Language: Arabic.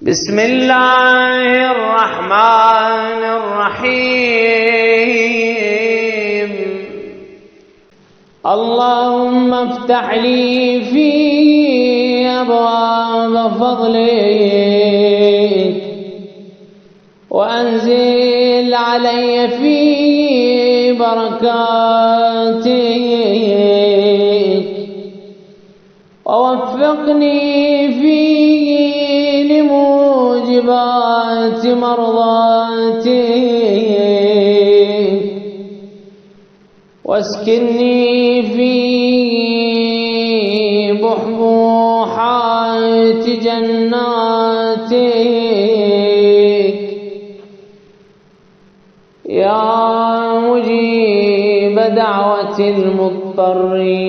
بسم الله الرحمن الرحيم. اللهم افتح لي فيه أبواب فضلك، وأنزل علي فيه بركاتك، ووفقني فيه لموجبات مرضاتك، واسكنني فيه بحبوحات جناتك يا مجيب دعوة المضطرين.